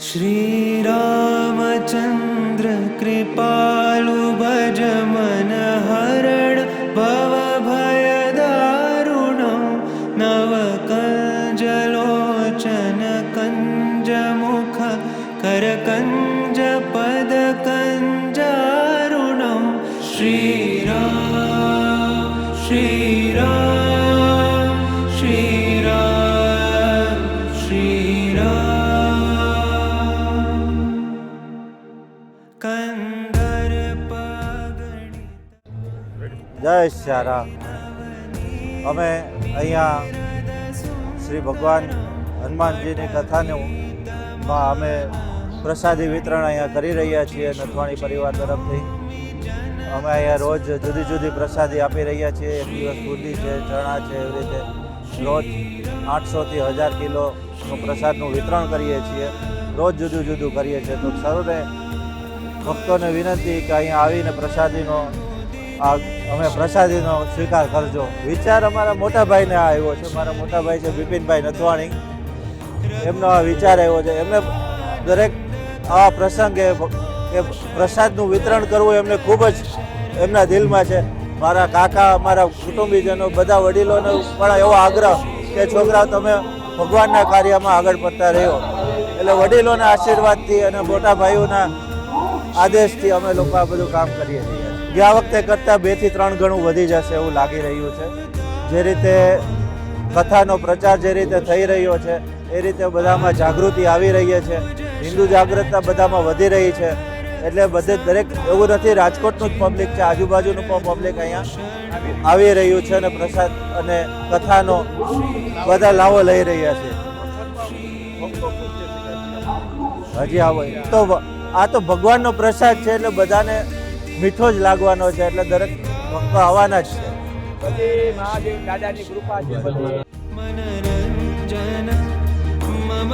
श्री रामचंद्र कृपालु भज मन हरण भव भय दारुणं नव कंजलोचन कंज मुख कर कंज पद कंजारुणं श्री राम श्री राम श्री राम श्री राम कंदर पगड़ी। जय श्याराम। અમે અહીંયા શ્રી ભગવાન હનુમાનજીની કથામાં અમે પ્રસાદી વિતરણ અહીંયા કરી રહ્યા છીએ નથવાણી પરિવાર તરફથી. અમે અહીંયા રોજ જુદી જુદી પ્રસાદી આપી રહ્યા છીએ. એક દિવસ બુંદી છે, ચણા છે, એવી રીતે રોજ 800 થી 1000 કિલોનું પ્રસાદનું વિતરણ કરીએ છીએ. રોજ જુદું જુદું કરીએ છીએ. તો સૌને ભક્તોને વિનંતી કે અહીંયા આવીને અમે પ્રસાદીનો સ્વીકાર કરજો. વિચાર અમારા મોટા ભાઈને આ આવ્યો છે. મારા મોટા ભાઈ છે બિપિનભાઈ નથવાણી, એમનો આ વિચાર આવ્યો છે. એમને દરેક આવા પ્રસંગે કે પ્રસાદનું વિતરણ કરવું એમને ખૂબ જ એમના દિલમાં છે. મારા કાકા, મારા કુટુંબીજનો, બધા વડીલોનો પણ એવો આગ્રહ કે છોકરાઓ તમે ભગવાનના કાર્યમાં આગળ પડતા રહ્યો. એટલે વડીલોના આશીર્વાદથી અને મોટા ભાઈઓના આદેશથી અમે લોકો આ બધું કામ કરીએ છીએ. ગયા વખતે કરતાં 2 થી 3 ગણું વધી જશે એવું લાગી રહ્યું છે. જે રીતે કથાનો પ્રચાર જે રીતે થઈ રહ્યો છે એ રીતે બધામાં જાગૃતિ આવી રહી છે. હિન્દુ જાગૃતતા બધામાં વધી રહી છે. એટલે બધે દરેક એવું નથી રાજકોટનું જ પબ્લિક છે, આજુબાજુનું પણ પબ્લિક અહીંયા આવી રહ્યું છે અને પ્રસાદ અને કથાનો બધા લાવો લઈ રહ્યા છે. હજી આવો તો આ તો ભગવાનનો પ્રસાદ છે એટલે બધાને મીઠો જ લાગવાનો છે. એટલે દરેક ભક્તો આવવાના જ છે. બધી મહાદેવ દાદાની કૃપા છે. બધી मनरंजन मम